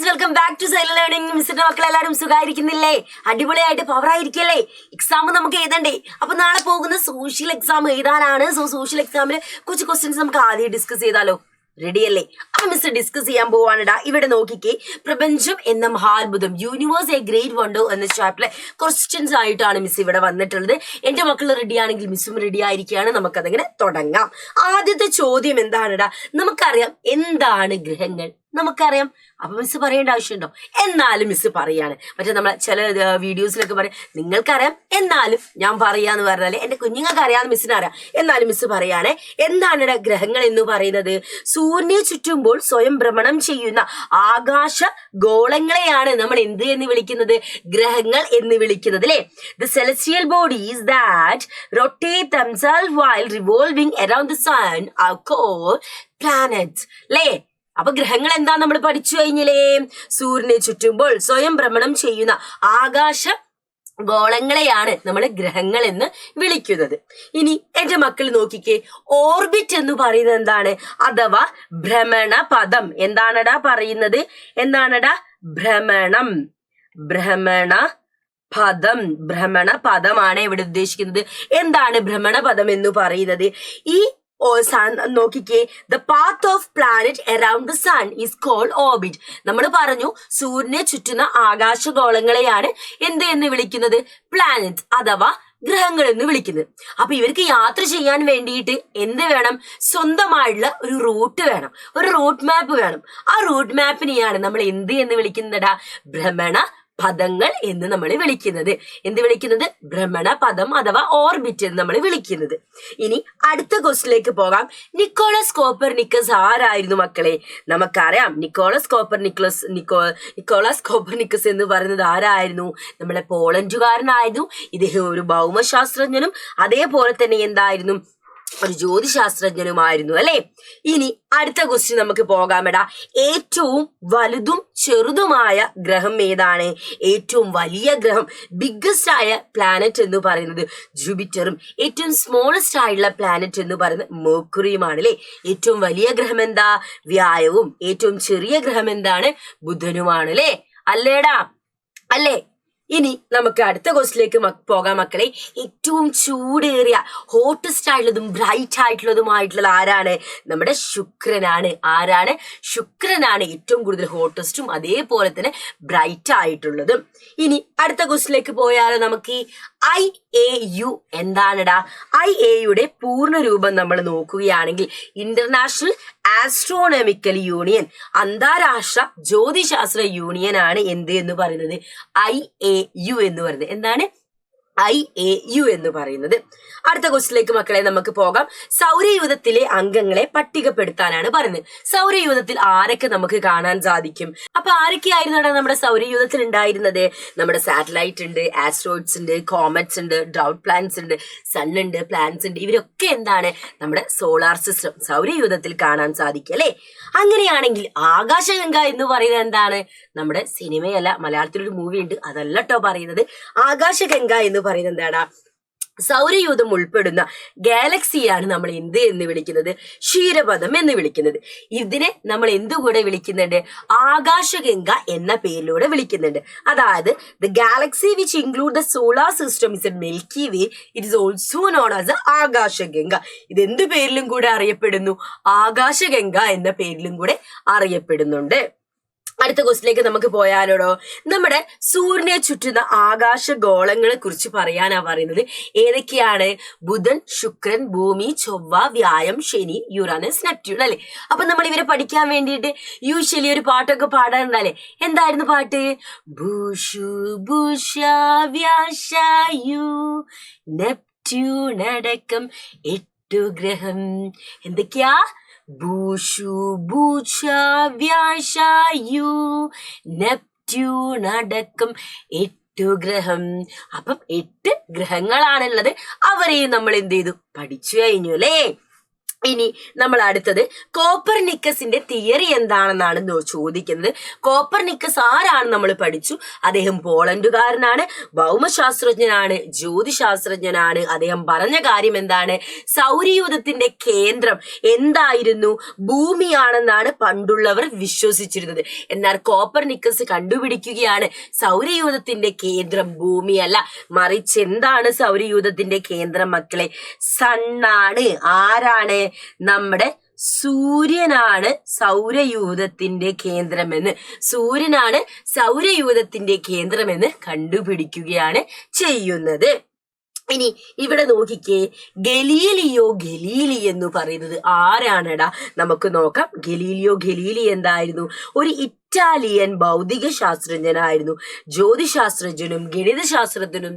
Welcome back to silent learning. മിസ്സിന്റെ മക്കൾ എല്ലാവരും സുഖമായിരിക്കുന്നില്ലേ? അടിപൊളിയായിട്ട് പവർ ആയിരിക്കല്ലേ? എക്സാം നമുക്ക് എഴുതണ്ടേ? അപ്പൊ നാളെ പോകുന്ന സോഷ്യൽ എക്സാം എഴുതാനാണ്. സോഷ്യൽ എക്സാമില് കുറച്ച് ക്വസ്റ്റ്യൻസ് നമുക്ക് ആദ്യം ഡിസ്കസ് ചെയ്താലോ? റെഡിയല്ലേ? ആ മിസ് ഡിസ്കസ് ചെയ്യാൻ പോവാണിടാ. ഇവിടെ നോക്കിക്കേ, പ്രപഞ്ചം എന്ന മഹാത്ഭുതം, യൂണിവേഴ്സ് എ ഗ്രേറ്റ് വണ്ടർ എന്ന ചാപ്റ്ററിലെ ക്വസ്റ്റ്യൻസ് ആയിട്ടാണ് മിസ് ഇവിടെ വന്നിട്ടുള്ളത്. എന്റെ മക്കൾ റെഡി ആണെങ്കിൽ മിസ്സും റെഡി ആയിരിക്കുകയാണ്. നമുക്കതങ്ങനെ തുടങ്ങാം. ആദ്യത്തെ ചോദ്യം എന്താണിടാ? നമുക്കറിയാം എന്താണ് ഗ്രഹങ്ങൾ, നമുക്കറിയാം. അപ്പൊ മിസ് പറയേണ്ട ആവശ്യമുണ്ടോ? എന്നാലും മിസ് പറയാണ്. മറ്റേ നമ്മളെ ചില വീഡിയോസിലൊക്കെ പറയും നിങ്ങൾക്കറിയാം എന്നാലും ഞാൻ പറയാന്ന് പറഞ്ഞാല് എന്റെ കുഞ്ഞുങ്ങൾക്ക് അറിയാന്ന് മിസ്സിന് അറിയാം, എന്നാലും മിസ് പറയാണ്. എന്താണ് ഗ്രഹങ്ങൾ എന്ന് പറയുന്നത്? സൂര്യനെ ചുറ്റുമ്പോൾ സ്വയം ഭ്രമണം ചെയ്യുന്ന ആകാശ ഗോളങ്ങളെയാണ് നമ്മൾ എന്ത് എന്ന് വിളിക്കുന്നത്? ഗ്രഹങ്ങൾ എന്ന് വിളിക്കുന്നത് അല്ലെ. The celestial bodies that rotate themselves while revolving around the sun are called planets. അല്ലേ? അപ്പൊ ഗ്രഹങ്ങൾ എന്താ നമ്മൾ പഠിച്ചു കഴിഞ്ഞില്ലേ? സൂര്യനെ ചുറ്റുമ്പോൾ സ്വയം ഭ്രമണം ചെയ്യുന്ന ആകാശ ഗോളങ്ങളെയാണ് നമ്മൾ ഗ്രഹങ്ങൾ എന്ന് വിളിക്കുന്നത്. ഇനി എന്റെ മക്കൾ നോക്കിക്കേ, ഓർബിറ്റ് എന്ന് പറയുന്നത് എന്താണ്? അഥവാ ഭ്രമണ പദം. എന്താണടാ പറയുന്നത്? എന്താണടാ? ഭ്രമണം. ഭ്രമണ പദമാണ് ഇവിടെ ഉദ്ദേശിക്കുന്നത്. എന്താണ് ഭ്രമണ പദം എന്ന് പറയുന്നത്? ഈ നോക്കിക്കേ, the path of planet around the sun is called orbit. നമ്മൾ പറഞ്ഞു സൂര്യനെ ചുറ്റുന്ന ആകാശഗോളങ്ങളെയാണ് എന്ത് എന്ന് വിളിക്കുന്നത്? പ്ലാനറ്റ് അഥവാ ഗ്രഹങ്ങൾ എന്ന് വിളിക്കുന്നത്. അപ്പൊ ഇവർക്ക് യാത്ര ചെയ്യാൻ വേണ്ടിയിട്ട് എന്ത് വേണം? സ്വന്തമായിട്ടുള്ള ഒരു റൂട്ട് വേണം, ഒരു റൂട്ട് മാപ്പ് വേണം. ആ റൂട്ട് മാപ്പിനെയാണ് നമ്മൾ എന്ത് എന്ന് വിളിക്കുന്നതാ? ഭ്രമണ പദങ്ങൾ എന്ന് നമ്മൾ വിളിക്കുന്നത്. എന്ത് വിളിക്കുന്നത്? ഭ്രമണ പദം അഥവാ ഓർബിറ്റ് എന്ന് നമ്മൾ വിളിക്കുന്നത്. ഇനി അടുത്ത ക്വസ്റ്റിലേക്ക് പോകാം. നിക്കോളസ് കോപ്പർനിക്കസ് ആരായിരുന്നു മക്കളെ? നമുക്കറിയാം നിക്കോളസ് കോപ്പർനിക്കസ് എന്ന് പറയുന്നത് ആരായിരുന്നു? നമ്മളെ പോളണ്ടുകാരനായിരുന്നു. ഇദ്ദേഹം ഒരു ഭൗമശാസ്ത്രജ്ഞനും അതേപോലെ തന്നെ എന്തായിരുന്നു? ഒരു ജ്യോതിശാസ്ത്രജ്ഞനുമായിരുന്നു അല്ലെ. ഇനി അടുത്ത ക്വസ്റ്റ്യൻ നമുക്ക് പോകാമെടാ. ഏറ്റവും വലുതും ചെറുതുമായ ഗ്രഹം ഏതാണ്? ഏറ്റവും വലിയ ഗ്രഹം, ബിഗ്ഗസ്റ്റ് ആയ പ്ലാനറ്റ് എന്ന് പറയുന്നത് ജൂപ്പിറ്ററും ഏറ്റവും സ്മോളസ്റ്റ് ആയിട്ടുള്ള പ്ലാനറ്റ് എന്ന് പറയുന്നത് മെർക്കുറിയുമാണ് അല്ലെ. ഏറ്റവും വലിയ ഗ്രഹം എന്താ? വ്യാഴവും. ഏറ്റവും ചെറിയ ഗ്രഹം എന്താണ്? ബുധനുമാണ് അല്ലെ. അല്ലേടാ? അല്ലേ? ഇനി നമുക്ക് അടുത്ത ക്വസ്റ്റിലേക്ക് പോകാം മക്കളെ. ഏറ്റവും ചൂടേറിയ ഹോട്ടസ്റ്റ് ആയിട്ടുള്ളതും ബ്രൈറ്റ് ആയിട്ടുള്ളതുമായിട്ടുള്ളത് ആരാണ്? നമ്മുടെ ശുക്രനാണ്. ആരാണ്? ശുക്രനാണ് ഏറ്റവും കൂടുതൽ ഹോട്ടസ്റ്റും അതേപോലെ തന്നെ ബ്രൈറ്റ് ആയിട്ടുള്ളതും. ഇനി അടുത്ത ക്വസ്റ്റിലേക്ക് പോയാൽ നമുക്ക് IAU എന്താണെടാ? IAUയുടെ പൂർണ്ണ രൂപം നമ്മൾ നോക്കുകയാണെങ്കിൽ ഇന്റർനാഷണൽ ആസ്ട്രോണമിക്കൽ യൂണിയൻ, അന്താരാഷ്ട്ര ജ്യോതിശാസ്ത്ര യൂണിയൻ ആണ് എന്ത് എന്ന് പറയുന്നത്? IAU എന്ന് പറയുന്നത്. എന്താണ് IAU എന്ന് പറയുന്നത്? അടുത്ത ക്വസ്റ്റിലേക്ക് മക്കളെ നമുക്ക് പോകാം. സൗരയൂഥത്തിലെ അംഗങ്ങളെ പട്ടികപ്പെടുത്താനാണ് പറയുന്നത്. സൗരയൂഥത്തിൽ ആരൊക്കെ നമുക്ക് കാണാൻ സാധിക്കും? അപ്പൊ ആരൊക്കെയായിരുന്നു നമ്മുടെ സൗരയൂഥത്തിൽ ഉണ്ടായിരുന്നത്? നമ്മുടെ സാറ്റലൈറ്റ് ഉണ്ട്, ആസ്ട്രോയിഡ്സ് ഉണ്ട്, കോമറ്റ്സ് ഉണ്ട്, ഡ്രൗട്ട് പ്ലാനറ്റ്സ് ഉണ്ട്, സൺ ഉണ്ട്, പ്ലാനറ്റ്സ് ഉണ്ട്. ഇവരൊക്കെ എന്താണ്? നമ്മുടെ സോളാർ സിസ്റ്റം സൗരയൂഥത്തിൽ കാണാൻ സാധിക്കും അല്ലെ. അങ്ങനെയാണെങ്കിൽ ആകാശഗംഗ എന്ന് പറയുന്നത് എന്താണ്? നമ്മുടെ സിനിമയല്ല, മലയാളത്തിലൊരു മൂവി ഉണ്ട്, അതല്ല കേട്ടോ പറയുന്നത്. ആകാശഗംഗ എന്ന് പറയുന്നത് എന്താടാ? സൗരയൂഥം ഉൾപ്പെടുന്ന ഗാലക്സിയാണ് നമ്മൾ എന്ത് എന്ന് വിളിക്കുന്നത്? ക്ഷീരപഥം എന്ന് വിളിക്കുന്നത്. ഇതിനെ നമ്മൾ എന്തുകൂടെ വിളിക്കുന്നുണ്ട്? ആകാശഗംഗ എന്ന പേരിലൂടെ വിളിക്കുന്നുണ്ട്. അതായത് the galaxy which include the solar system is a milky way. It is also known as Akashganga. ഇത് എന്ത് പേരിലും കൂടെ അറിയപ്പെടുന്നു? ആകാശഗംഗ എന്ന പേരിലും കൂടെ അറിയപ്പെടുന്നുണ്ട്. അടുത്ത ക്വസ്റ്റിലേക്ക് നമുക്ക് പോയാലോടോ. നമ്മുടെ സൂര്യനെ ചുറ്റുന്ന ആകാശഗോളങ്ങളെ കുറിച്ച് പറയാനാ പറയുന്നത്. ഏതൊക്കെയാണ്? ബുധൻ, ശുക്രൻ, ഭൂമി, ചൊവ്വ, വ്യാഴം, ശനി, യുറാനസ്, നെപ്റ്റ്യൂൺ അല്ലെ. അപ്പൊ നമ്മൾ ഇവരെ പഠിക്കാൻ വേണ്ടിയിട്ട് യൂഷ്വലി ഒരു പാട്ടൊക്കെ പാടാറുണ്ടല്ലേ. എന്തായിരുന്നു പാട്ട്? ഭൂഷു ഭൂഷ വ്യാശായു നെപ്റ്റ്യൂൺ അടക്കം 8 ഗ്രഹം. എന്തൊക്കെയാ? ഭൂഷു ഭൂഷ വ്യാശായു നെപ്റ്റ്യൂൺ അടക്കം 8 ഗ്രഹം. അപ്പം 8 ഗ്രഹങ്ങളാണുള്ളത്. അവരെയും നമ്മൾ എന്ത് ചെയ്തു? പഠിച്ചു കഴിഞ്ഞു അല്ലേ. ഇനി നമ്മൾ അടുത്തത് കോപ്പർനിക്കസിന്റെ തിയറി എന്താണെന്നാണ് ചോദിക്കുന്നത്. കോപ്പർനിക്കസ് ആരാണ് നമ്മൾ പഠിച്ചു. അദ്ദേഹം പോളണ്ടുകാരനാണ്, ഭൗമശാസ്ത്രജ്ഞനാണ്, ജ്യോതിശാസ്ത്രജ്ഞനാണ്. അദ്ദേഹം പറഞ്ഞ കാര്യം എന്താണ്? സൗരയൂഥത്തിന്റെ കേന്ദ്രം എന്തായിരുന്നു? ഭൂമിയാണെന്നാണ് പണ്ടുള്ളവർ വിശ്വസിച്ചിരുന്നത്. എന്നാൽ കോപ്പർനിക്കസ് കണ്ടുപിടിക്കുകയാണ് സൗരയൂഥത്തിന്റെ കേന്ദ്രം ഭൂമിയല്ല, മറിച്ച് എന്താണ് സൗരയൂഥത്തിന്റെ കേന്ദ്രം മക്കളെ? സണ്ണാണ്. ആരാണ്? നമ്മുടെ സൂര്യനാണ് സൗരയൂഥത്തിന്റെ കേന്ദ്രമെന്ന് കണ്ടുപിടിക്കുകയാണ് ചെയ്യുന്നത്. ഇനി ഇവിടെ നോക്കിക്കേ, ഗലീലി എന്ന് പറയുന്നത് ആരാണെടാ? നമുക്ക് നോക്കാം. ഗലീലിയോ ഗലീലി എന്തായിരുന്നു? ഒരു ഇറ്റാലിയൻ ഭൗതിക ശാസ്ത്രജ്ഞനായിരുന്നു, ജ്യോതിശാസ്ത്രജ്ഞനും ഗണിതശാസ്ത്രജ്ഞനും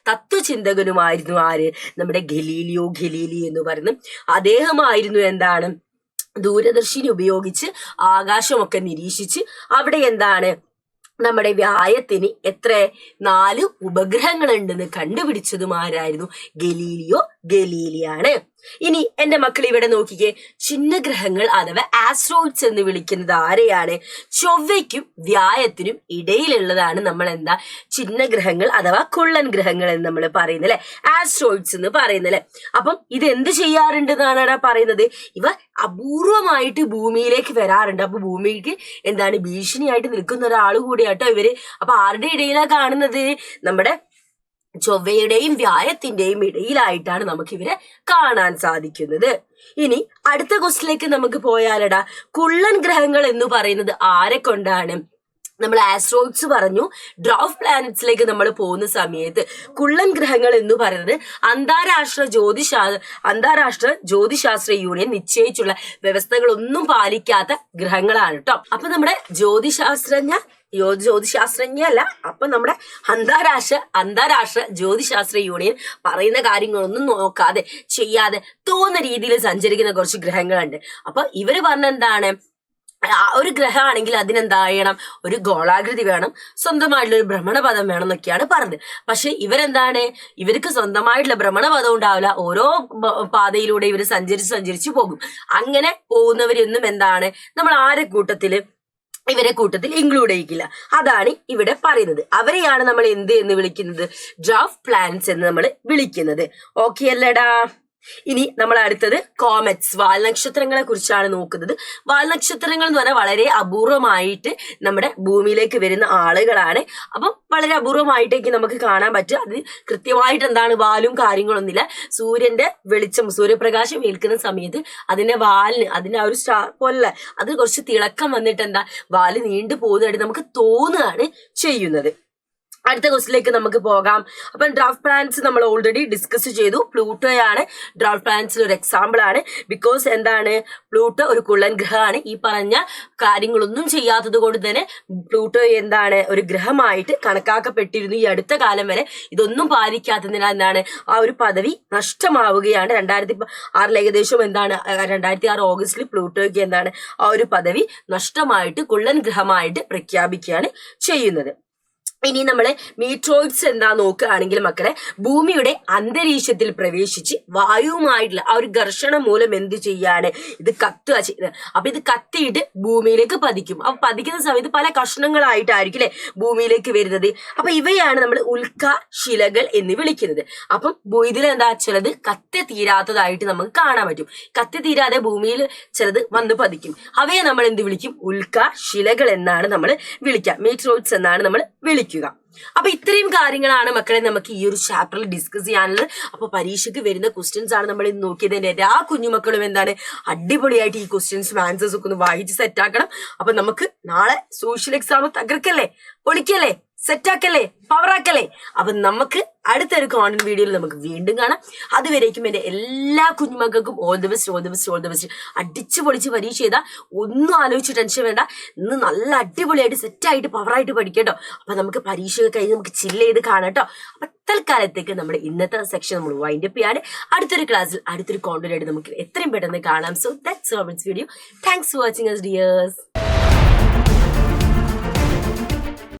തത്വചിന്തകനുമായിരുന്നു. ആര്? നമ്മുടെ ഗലീലിയോ ഗലീലി എന്ന് പറയുന്നത്. അദ്ദേഹമായിരുന്നു എന്താണ്? ദൂരദർശിനി ഉപയോഗിച്ച് ആകാശമൊക്കെ നിരീക്ഷിച്ച് അവിടെ എന്താണ് നമ്മുടെ വ്യായത്തിന് എത്ര 4 ഉപഗ്രഹങ്ങളുണ്ടെന്ന് കണ്ടുപിടിച്ചതും ആരായിരുന്നു? ഗലീലിയോ ഗലീലിയാണ്. ഇനി എന്റെ മക്കൾ ഇവിടെ നോക്കിക്കേ, ചിഹ്നഗ്രഹങ്ങൾ അഥവാ ആസ്ട്രോയിഡ്സ് എന്ന് വിളിക്കുന്നത് ആരെയാണ്? ചൊവ്വയ്ക്കും വ്യായത്തിനും ഇടയിലുള്ളതാണ് നമ്മൾ എന്താ ചിഹ്നഗ്രഹങ്ങൾ അഥവാ കുള്ളൻ ഗ്രഹങ്ങൾ എന്ന് നമ്മൾ പറയുന്നത് അല്ലെ, ആസ്ട്രോയിഡ്സ് എന്ന് പറയുന്നത് അല്ലെ. അപ്പം ഇത് എന്ത് ചെയ്യാറുണ്ട് എന്നാണ് പറയുന്നത്? ഇവ അപൂർവമായിട്ട് ഭൂമിയിലേക്ക് വരാറുണ്ട്. അപ്പൊ ഭൂമിക്ക് എന്താണ് ഭീഷണിയായിട്ട് നിൽക്കുന്ന ഒരാൾ കൂടിയാട്ടോ ഇവര്. അപ്പൊ ആരുടെ ഇടയിലാണ് കാണുന്നത്? നമ്മുടെ ചൊവ്വയുടെയും വ്യായത്തിന്റെയും ഇടയിലായിട്ടാണ് നമുക്ക് ഇവരെ കാണാൻ സാധിക്കുന്നത്. ഇനി അടുത്ത ക്വസ്റ്റിലേക്ക് നമുക്ക് പോയാലടാ, കുള്ളൻ ഗ്രഹങ്ങൾ എന്ന് പറയുന്നത് ആരെ കൊണ്ടാണ്? നമ്മൾ ആസ്ട്രോയിഡ്സ് പറഞ്ഞു. ഡ്വാർഫ് പ്ലാനറ്റ്സിലേക്ക് നമ്മൾ പോകുന്ന സമയത്ത് കുള്ളൻ ഗ്രഹങ്ങൾ എന്ന് പറയുന്നത് അന്താരാഷ്ട്ര ജ്യോതിശാസ്ത്ര യൂണിയൻ നിശ്ചയിച്ചുള്ള വ്യവസ്ഥകളൊന്നും പാലിക്കാത്ത ഗ്രഹങ്ങളാണ് കേട്ടോ. അപ്പൊ നമ്മുടെ ജ്യോതിശാസ്ത്രജ്ഞല്ല, അപ്പൊ നമ്മുടെ അന്താരാഷ്ട്ര ജ്യോതിശാസ്ത്ര യൂണിയൻ പറയുന്ന കാര്യങ്ങളൊന്നും നോക്കാതെ ചെയ്യാതെ തോന്നുന്ന രീതിയിൽ സഞ്ചരിക്കുന്ന കുറച്ച് ഗ്രഹങ്ങളുണ്ട്. അപ്പൊ ഇവര് പറഞ്ഞെന്താണ്? ഒരു ഗ്രഹമാണെങ്കിൽ അതിനെന്തായണം? ഒരു ഗോളാകൃതി വേണം, സ്വന്തമായിട്ടുള്ള ഒരു ഭ്രമണപഥം വേണം എന്നൊക്കെയാണ് പറഞ്ഞത്. പക്ഷെ ഇവർക്ക് സ്വന്തമായിട്ടുള്ള ഭ്രമണപഥം ഉണ്ടാവില്ല. ഓരോ പാതയിലൂടെ ഇവർ സഞ്ചരിച്ച് പോകും. അങ്ങനെ പോകുന്നവരൊന്നും എന്താണ് നമ്മൾ ഇവരെ കൂട്ടത്തിൽ ഇൻക്ലൂഡ് ചെയ്യിക്കില്ല. അതാണ് ഇവിടെ പറയുന്നത്. അവരെയാണ് നമ്മൾ എന്ത് എന്ന് വിളിക്കുന്നത്? ഡ്വാർഫ് പ്ലാനറ്റ്സ് എന്ന് നമ്മൾ വിളിക്കുന്നത്. ഓക്കെ അല്ലേടാ? ഇനി നമ്മൾ അടുത്തത് കോമറ്റ്സ്, വാൽനക്ഷത്രങ്ങളെ കുറിച്ചാണ് നോക്കുന്നത്. വാൽനക്ഷത്രങ്ങൾ എന്ന് പറഞ്ഞാൽ വളരെ അപൂർവമായിട്ട് നമ്മുടെ ഭൂമിയിലേക്ക് വരുന്ന ആളുകളാണ്. അപ്പം വളരെ അപൂർവമായിട്ടേക്ക് നമുക്ക് കാണാൻ പറ്റും. അത് കൃത്യമായിട്ട് എന്താണ് വാലും കാര്യങ്ങളൊന്നുമില്ല. സൂര്യന്റെ വെളിച്ചം, സൂര്യപ്രകാശം ഏൽക്കുന്ന സമയത്ത് അതിന്റെ ആ ഒരു സ്റ്റാർ പോലെ അത് കുറച്ച് തിളക്കം വന്നിട്ട് എന്താ വാല് നീണ്ടു പോകുന്നതായിട്ട് നമുക്ക് തോന്നുകയാണ് ചെയ്യുന്നത്. അടുത്ത ക്വസ്റ്റിലേക്ക് നമുക്ക് പോകാം. അപ്പം ഡ്വാർഫ് പ്ലാനറ്റ്സ് നമ്മൾ ഓൾറെഡി ഡിസ്കസ് ചെയ്തു. പ്ലൂട്ടോയാണ് ഡ്വാർഫ് പ്ലാനറ്റ്സിൽ ഒരു എക്സാമ്പിൾ ആണ്. ബിക്കോസ് എന്താണ്? പ്ലൂട്ടോ ഒരു കുള്ളൻ ഗ്രഹമാണ്. ഈ പറഞ്ഞ കാര്യങ്ങളൊന്നും ചെയ്യാത്തത് കൊണ്ട് തന്നെ പ്ലൂട്ടോ എന്താണ് ഒരു ഗ്രഹമായിട്ട് കണക്കാക്കപ്പെട്ടിരുന്നു. ഈ അടുത്ത കാലം വരെ ഇതൊന്നും പാലിക്കാത്തതിനാൽ എന്താണ് ആ ഒരു പദവി നഷ്ടമാവുകയാണ്. 2006 ഏകദേശം എന്താണ് 2006 ഓഗസ്റ്റിൽ പ്ലൂട്ടോയ്ക്ക് എന്താണ് ആ ഒരു പദവി നഷ്ടമായിട്ട് കുള്ളൻ ഗ്രഹമായിട്ട് പ്രഖ്യാപിക്കുകയാണ് ചെയ്യുന്നത്. ഇനി നമ്മള് മീറ്ററോയിഡ്സ് എന്താ നോക്കുകയാണെങ്കിൽ മക്കളെ, ഭൂമിയുടെ അന്തരീക്ഷത്തിൽ പ്രവേശിച്ച് വായുവുമായിട്ടുള്ള ആ ഒരു ഘർഷണം മൂലം എന്ത് ചെയ്യാണ്? ഇത് കത്തുക ചെയ്യുന്നത്. അപ്പൊ ഇത് കത്തിയിട്ട് ഭൂമിയിലേക്ക് പതിക്കും. അപ്പൊ പതിക്കുന്ന സമയത്ത് പല കഷ്ണങ്ങളായിട്ടായിരിക്കും അല്ലെ ഭൂമിയിലേക്ക് വരുന്നത്. അപ്പൊ ഇവയാണ് നമ്മൾ ഉൽക്കാശിലകൾ എന്ന് വിളിക്കുന്നത്. അപ്പം ഇതിലെന്താ ചിലത് കത്തി തീരാത്തതായിട്ട് നമുക്ക് കാണാൻ പറ്റും. കത്തി തീരാതെ ഭൂമിയിൽ ചിലത് വന്ന് പതിക്കും. അവയെ നമ്മൾ എന്ത് വിളിക്കും? ഉൽക്കാശിലകൾ എന്നാണ് നമ്മൾ വിളിക്കുക. മീറ്ററോയിഡ്സ് എന്നാണ് നമ്മൾ വിളിക്കുക. അപ്പൊ ഇത്രയും കാര്യങ്ങളാണ് മക്കളെ നമുക്ക് ഈ ഒരു ചാപ്റ്ററിൽ ഡിസ്കസ് ചെയ്യാനുള്ളത്. അപ്പൊ പരീക്ഷയ്ക്ക് വരുന്ന ക്വസ്റ്റ്യൻസ് ആണ് നമ്മൾ ഇന്ന് നോക്കിയത്. എല്ലാ കുഞ്ഞുമക്കളും എന്താണ് അടിപൊളിയായിട്ട് ഈ ക്വസ്റ്റ്യൻസും ആൻസേഴ്സ് ഒക്കെ ഒന്ന് വായിച്ച് സെറ്റ് ആക്കണം. അപ്പൊ നമുക്ക് നാളെ സോഷ്യൽ എക്സാം തകർക്കല്ലേ, പൊളിക്കല്ലേ, സെറ്റാക്കല്ലേ, പവറാക്കല്ലേ. അപ്പൊ നമുക്ക് അടുത്തൊരു കോണ്ടന്റ് വീഡിയോയിൽ നമുക്ക് വീണ്ടും കാണാം. അതുവരേക്കും എന്റെ എല്ലാ കുഞ്ഞുമക്കൾക്കും ഓൾ ദി ബെസ്റ്റ്. അടിച്ചു പൊളിച്ച് പരീക്ഷ ചെയ്താൽ ഒന്നും ആലോചിച്ച് ടെൻഷൻ വേണ്ട. ഇന്ന് നല്ല അടിപൊളിയായിട്ട് സെറ്റായിട്ട് പവറായിട്ട് പഠിക്കട്ടോ. അപ്പൊ നമുക്ക് പരീക്ഷ കഴിഞ്ഞ് നമുക്ക് ചില്ല് ചെയ്ത് കാണാം കേട്ടോ. അപ്പൊ തൽക്കാലത്തേക്ക് നമ്മുടെ ഇന്നത്തെ സെക്ഷൻ നമ്മൾ വൈൻഡ് അപ്പ് ചെയ്യാണ്. അടുത്തൊരു ക്ലാസ്സിൽ അടുത്തൊരു കോണ്ടന്റ് ആയിട്ട് നമുക്ക് എത്രയും പെട്ടെന്ന് കാണാം. So that's all this video. Thanks for watching us dears.